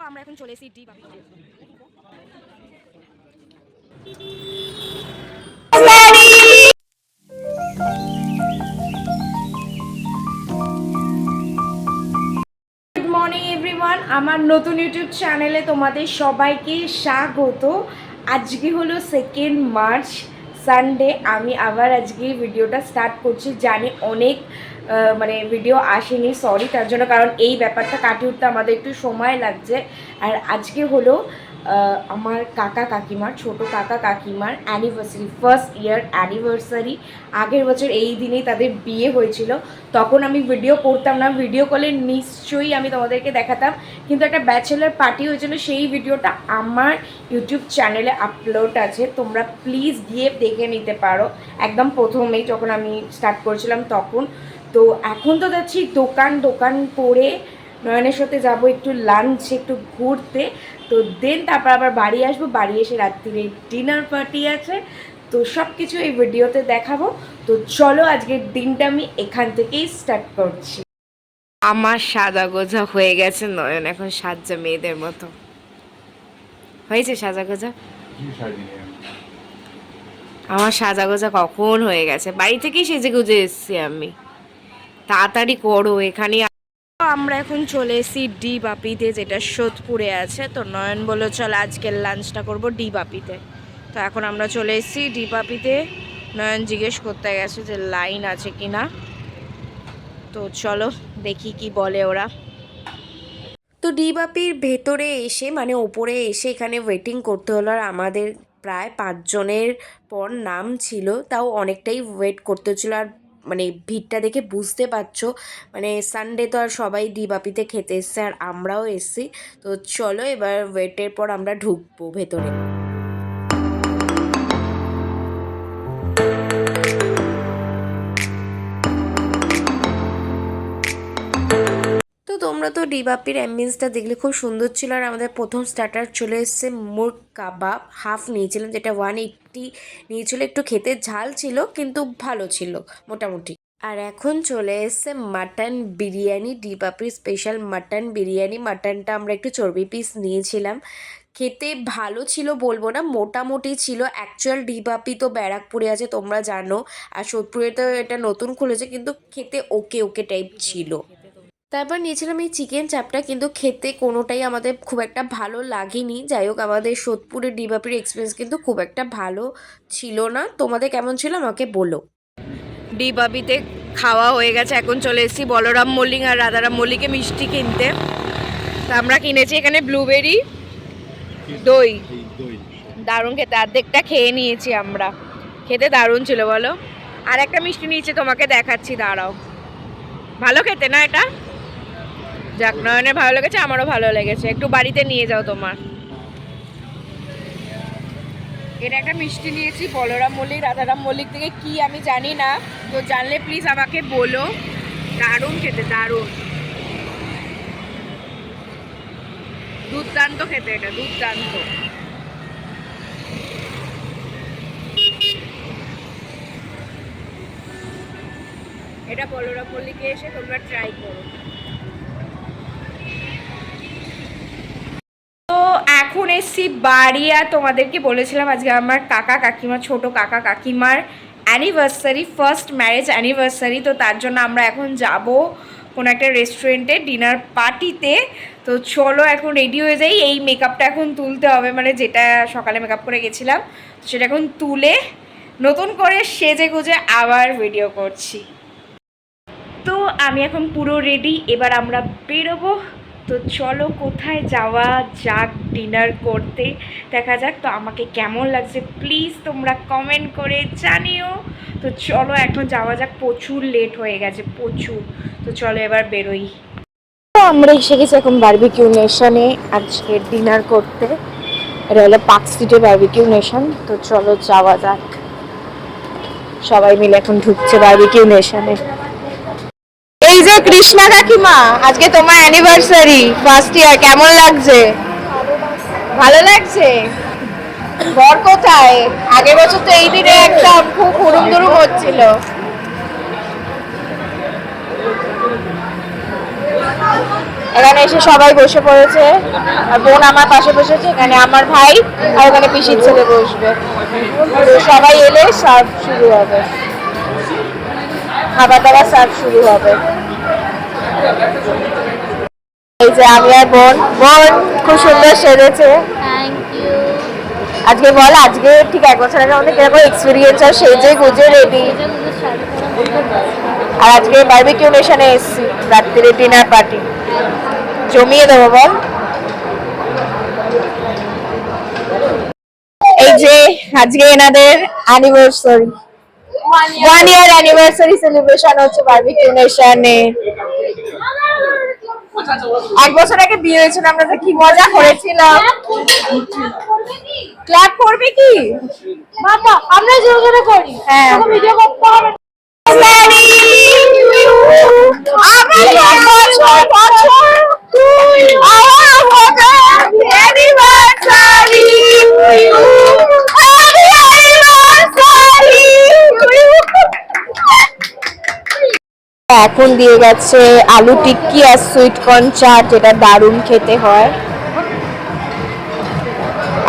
আমরা এখন চলে এসেছি ডি বাপি। গুড মর্নিং এভরিওয়ান, আমার নতুন ইউটিউব চ্যানেলে তোমাদের সবাইকে স্বাগত। আজকে হলো 2 মার্চ, সানডে। আমি আবার আজকে ভিডিওটা স্টার্ট করছি। জানি অনেক ভিডিও আসেনি, সরি তার জন্য, কারণ এই ব্যাপারটা কাটিয়ে উঠতে আমাদের একটু সময় লাগছে। আর আজকে হলো আমার কাকা কাকিমার, ছোট কাকা কাকিমার অ্যানিভার্সারি, ফার্স্ট ইয়ার অ্যানিভার্সারি। আগের বছর এই দিনেই তাদের বিয়ে হয়েছিল। তখন আমি ভিডিও করতাম না, ভিডিও কলে নিশ্চয়ই আমি তোমাদেরকে দেখাতাম, কিন্তু একটা ব্যাচেলার পার্টি হয়েছিল, সেই ভিডিওটা আমার ইউটিউব চ্যানেলে আপলোড আছে, তোমরা প্লিজ গিয়ে দেখে নিতে পারো। একদম প্রথমেই যখন আমি স্টার্ট করেছিলাম তখন। তো এখন তো যাচ্ছি দোকান করে নয়নের সাথে যাব একটু লাঞ্চ, একটু ঘুরতে। তো দেন তারপর আবার বাড়ি আসবো, বাড়ি এসে রাত্রিরে ডিনার পার্টি আছে। তো সব কিছু এই ভিডিওতে দেখাবো। তো চলো আজকের দিনটা আমি এখান থেকেই স্টার্ট করছি। আমার সাজা গোজা হয়ে গেছে, নয়ন এখন সাজা মেয়েদের মতো হয়েছে। সাজা গোজা আমার সাজা গোজা কখন হয়ে গেছে, বাড়ি থেকেই সেজে গুজে এসছি আমি। তাড়াতাড়ি করো, এখানে আমরা এখন চলে এসেছি ডি বাপিতে, যেটা সোদপুরে আছে। তো নয়ন বললো চল আজকের লাঞ্চটা করবো ডি বাপিতে। তো এখন আমরা চলে এসেছি ডি বাপিতে। নয়ন জিজ্ঞেস করতে গেছে যে লাইন আছে কি না। তো চলো দেখি কি বলে ওরা। তো ডি বাপির ভেতরে এসে, মানে ওপরে এসে এখানে ওয়েটিং করতে হলো। আর আমাদের প্রায় 5 জনের পর নাম ছিল, তাও অনেকটাই ওয়েট করতে হচ্ছিল। আর মানে ভিড়টা দেখে বুঝতে পারছো, মানে সানডে তো আর সবাই ডি বাপিতে খেতে এসছে, আর আমরাও এসছি। তো চলো এবার ওয়েটের পর আমরা ঢুকবো ভেতরে। তো তোমরা তো ডি বাপির অ্যাম্বিয়েন্সটা দেখলে খুব সুন্দর ছিল। আর আমাদের প্রথম স্টার্টার চলে এসছে মুরগ কাবাব, হাফ নিয়েছিলাম, যেটা 180 নিয়েছিল। একটু খেতে ঝাল ছিল কিন্তু ভালো ছিল মোটামুটি। আর এখন চলে এসছে মাটন বিরিয়ানি, ডি বাপির স্পেশাল মাটন বিরিয়ানি। মাটনটা আমরা একটু চর্বি পিস নিয়েছিলাম, খেতে ভালো ছিল বলবো না, মোটামুটি ছিল। অ্যাকচুয়াল ডি বাপি তো ব্যারাকপুরে আছে তোমরা জানো, আর সোদপুরে তো এটা নতুন খুলেছে, কিন্তু খেতে ওকে ওকে টাইপ ছিল। তারপর নিয়েছিলাম এই চিকেন চাপটা, কিন্তু খেতে কোনোটাই আমাদের খুব একটা ভালো লাগেনি। যাই হোক, আমাদের সোদপুরের ডি বাপির এক্সপিরিয়েন্স কিন্তু খুব একটা ভালো ছিল না। তোমাদের কেমন ছিল আমাকে বলো। ডি বাপিতে খাওয়া হয়ে গেছে, এখন চলে এসেছি বলরাম মল্লিক আর রাধারাম মল্লিকে মিষ্টি কিনতে। তা আমরা কিনেছি এখানে ব্লুবেরি দই, দারুণ খেতে। অর্ধেকটা খেয়ে নিয়েছি আমরা, খেতে দারুণ ছিল বলো। আর একটা মিষ্টি নিয়েছি, তোমাকে দেখাচ্ছি, দাঁড়াও। ভালো খেতে না এটা? যাক, নয়নের ভালো লেগেছে, আমারও ভালো লেগেছে। একটু বাড়িতে নিয়ে যাও তোমার। এটা একটা মিষ্টি নিয়েছি বলরাম মল্লিক রাধারাম মল্লিক থেকে, কি আমি জানি না, তো জানলে প্লিজ আমাকে বলো। দারুণ খেতে, দারুণ, দুর্দান্ত খেতে, এটা দুর্দান্ত। এটা বলরাম মল্লিকে এসে তোমরা ট্রাই করো। তো এখন এসছি বাড়ি। আর তোমাদেরকে বলেছিলাম আজকে আমার কাকা কাকিমা, ছোট কাকা কাকিমার অ্যানিভার্সারি, ফার্স্ট ম্যারেজ অ্যানিভার্সারি। তো তার জন্য আমরা এখন যাব কোনো একটা রেস্টুরেন্টে ডিনার পার্টিতে। তো চলো এখন রেডি হয়ে যাই। এই মেকআপটা এখন তুলতে হবে, মানে যেটা সকালে মেকআপ করে গেছিলাম সেটা এখন তুলে নতুন করে সেজে গুজে আবার ভিডিও করছি। তো আমি এখন পুরো রেডি, এবার আমরা বেরোবো। তো চলো কোথায় যাওয়া যাক ডিনার করতে, দেখা যাক। তো আমাকে কেমন লাগছে প্লিজ তোমরা কমেন্ট করে জানিও। তো চলো এখন যাওয়া যাক, প্রচুর লেট হয়ে গেছে প্রচুর। তো চলো এবার বেরোই। তো আমরা এসে গেছি এখন বারবিকিউ নেশনে আজকে ডিনার করতে। এটা হলো পার্ক স্ট্রিটে বারবিকিউ নেশন। তো চলো যাওয়া যাক, সবাই মিলে এখন ঢুকছে বারবিকিউ নেশনে। এই যে কৃষ্ণা কাকিমা, আজকে তোমার অ্যানিভার্সারি, ফার্স্ট ইয়ার, কেমন লাগছে? ভালো লাগছে। বর কোথায়? আগের বছর তো এই দিনে একটা খুব হুড়ুম দুরুম হচ্ছিল। এখানে এসে সবাই বসে পড়েছে, আর বোন আমার পাশে বসেছে, এখানে আমার ভাই আর ওখানে পিসির ছেলে বসবে। সবাই এলে সার্ভ শুরু হবে, খাবার দাবার সার্ভ শুরু হবে। এই যে আমি আর বোন, বোন খুব সুন্দর সেজেছে। আজকে বল, আজকে ঠিক 1 বছর আগে আমাদের কিরকম এক্সপিরিয়েন্স আর সেজে গুজে রেডি। আর আজকে বারবিকিউ নেশনে এসেছি, রাত্রিরে ডিনার পার্টি জমিয়ে দেবো বল। এই যে আজকে এনাদের অ্যানিভার্সারি, 1 ইয়ার অ্যানিভার্সারি সেলিব্রেশন হচ্ছে বারবিকিউ নেশনে। 1 বছর আগে বিয়ে হয়েছিল, আমরা তো কি মজা করেছিলাম। ক্ল্যাপ করবে কি বাবা? আমরা জোরে জোরে করি। হ্যাঁ, ভিডিও করতে হবে। এখন দিয়ে গেছে আলু টিক্কি আর সুইট কর্ন চাট, যেটা দারুণ খেতে হয়।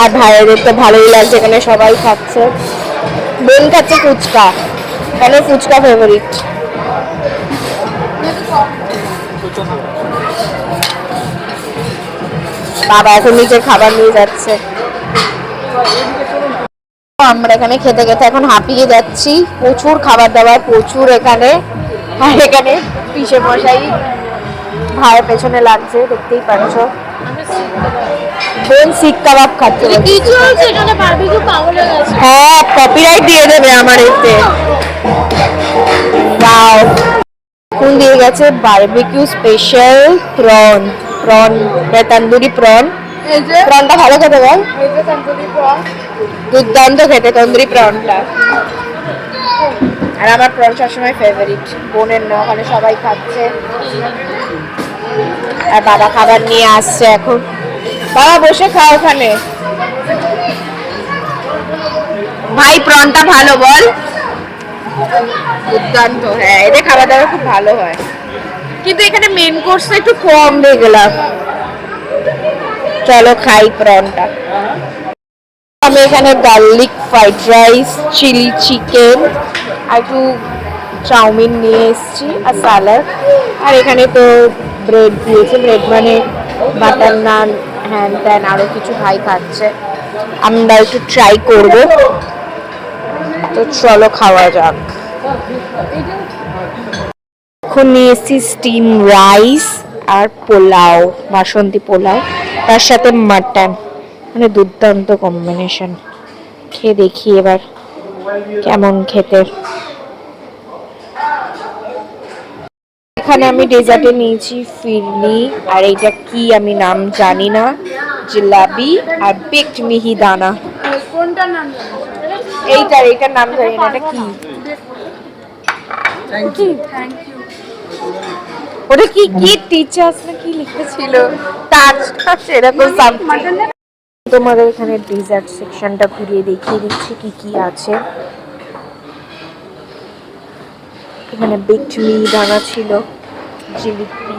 আর ভাইয়েদের তো ভালোই লাগছে, এখানে সবাই খাচ্ছে। বোন খাচ্ছে ফুচকা, কেন ফুচকা ফেভারিট। বাবা এখন নিচে খাবার নিয়ে যাচ্ছে। আমরা এখানে খেতে খেতে এখন হাঁপিয়ে যাচ্ছি, প্রচুর খাবার দাবার, প্রচুর এখানে। আর এখানে পিসে মশাই ভাইয়ের পেছনে লাগছে, দেখতেই পাচ্ছ। বোন শিক কাবাব খাচ্ছে। হ্যাঁ, কপিরাইট দিয়ে দেবে আমার এতে। ওয়াও, কোন দিয়ে গেছে barbecue special prawn, prawn tandoori prawn. প্রনটা ভালো খেতে বল, দুর্দান্ত খেতে তন্দুরি প্রনটা। আর আমার প্রন সবসময় ফেভারিট, বোনের না, ওখানে সবাই খাচ্ছে। আর বাবা খাবার নিয়ে আসছে এখন। বাবা বসে খাও ওখানে। ভাই প্রনটা ভালো বল, দুর্দান্ত। হ্যাঁ, এদের খাবার দাবার খুব ভালো হয়, কিন্তু এখানে মেন কোর্সটা একটু কম দেখলাম। চলো খাই প্রনটা। আমি এখানে garlic fried rice, chilli chicken আর একটু চাউমিন নিয়ে এসেছি, আর স্যালাড। আর এখানে তো ব্রেড দিয়েছে, ব্রেড মানে বাটার নান, হ্যান ত্যান আরও কিছু ভাই খাচ্ছে। আমরা একটু ট্রাই করবো, তো চলো খাওয়া যাক। এখন নিয়ে এসেছি স্টিম রাইস আর পোলাও, বাসন্তী পোলাও, তার সাথে মাটন, মানে দুর্দান্ত কম্বিনেশন। খেয়ে দেখি এবার কেমন খেতে। এখানে আমি ডেজার্টে নিয়েছি ফিরনি, আর এইটা কি আমি নাম জানি না, জিলাপি আর বেকড মিহিদানা। কোনটার নাম? এইটার নাম জানি না, এটা কি? ওটা কি কি টিচার্স না কি লিখেছিল, টাচ এরকম সামথিং। তোমাদের এখানে ডেজার্ট সেকশনটা ঘুরিয়ে দেখিয়ে দিচ্ছি কি কি আছে। এখানে বেকড মিহিদানা ছিল, জিলিপি,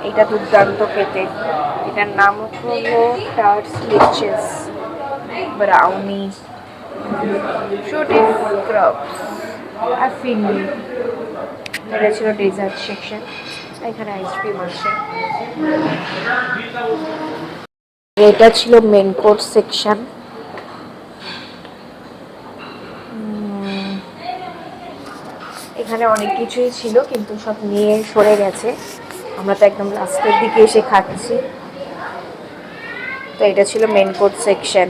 এটা দুর্দান্ত খেতে, এটার নাম হলো টার্টস লিচেস, ব্রাউনি, ফ্রুটি ক্রাবস আর ফিরনি। এটা ছিল ডেজার্ট সেকশন। এখানে আইসক্রিম আছে। এটা ছিল মেন কোর্স সেকশন। এখানে অনেক কিছুই ছিল, কিন্তু সব নিয়ে সরে গেছে, আমরা তো একদম লাস্টের দিকে এসে খাচ্ছি। তো এটা ছিল মেন কোর্স সেকশন।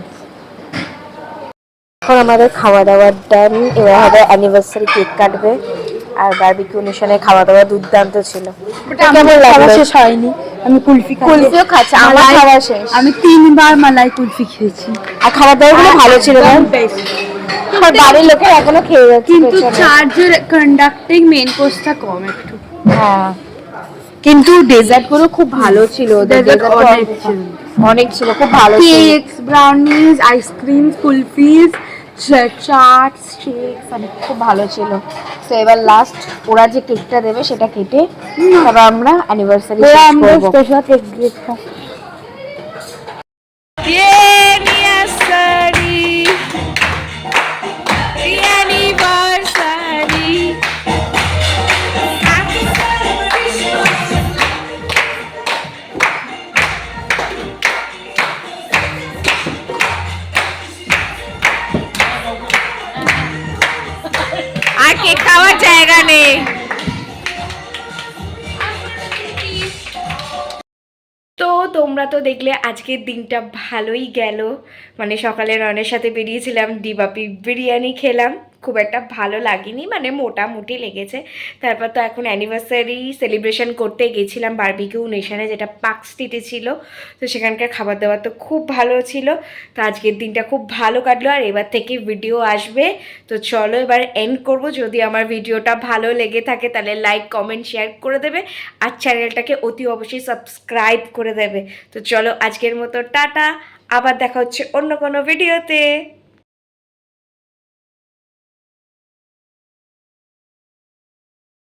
এখন আমাদের খাওয়া দাওয়ার ডান, এবার হবে অ্যানিভার্সারি কেক কাটবে। আর বারবিকিউ নেশনে খাওয়া দাওয়া দুর্দান্ত ছিল। কেমন লাগলো? শেষ হয়নি, আমি কুলফিও খাচ্ছি। আমার খাওয়া শেষ, আমি 3বার মালাই কুলফি খেয়েছি। আর খাওয়া দাওয়াগুলো ভালো ছিল না, আর বাড়ির লোকের এখনো খেয়ে যাচ্ছে, কিন্তু চার্জের কন্ডাক্টিং মেন কোর্সটা কম একটু। হ্যাঁ, কিন্তু ডেজার্ট গুলো খুব ভালো ছিল, অনেক ছিল, খুব ভালো ছিল। Cakes, brownies, ice cream, kulfis chaat sticks অনেক খুব ভালো ছিল। তো এবার লাস্ট ওরা যে কেকটা দেবে সেটা কেটে তারপর আমরা অ্যানিভার্সারি শেষ করব। স্পেশাল কেক দিয়েছে। আর কেক খাওয়ার জায়গা নেই। তো তোমরা তো দেখলে আজকের দিনটা ভালোই গেল। মানে সকালে রনের সাথে বেরিয়েছিলাম, ডিবাপি বিরিয়ানি খেলাম, খুব একটা ভালো লাগেনি, মানে মোটামুটি লেগেছে। তারপর তো এখন অ্যানিভার্সারি সেলিব্রেশন করতে গেছিলাম বারবিকিউ নেশনে, যেটা পার্ক স্ট্রিটে ছিল। তো সেখানকার খাবার দাবার তো খুব ভালো ছিল। তো আজকের দিনটা খুব ভালো কাটলো, আর এবার থেকে ভিডিও আসবে। তো চলো এবার এন্ড করব। যদি আমার ভিডিওটা ভালো লেগে থাকে তাহলে লাইক কমেন্ট শেয়ার করে দেবে, আর চ্যানেলটাকে অতি অবশ্যই সাবস্ক্রাইব করে দেবে। তো চলো আজকের মতো টাটা, আবার দেখা হচ্ছে অন্য কোনো ভিডিওতে।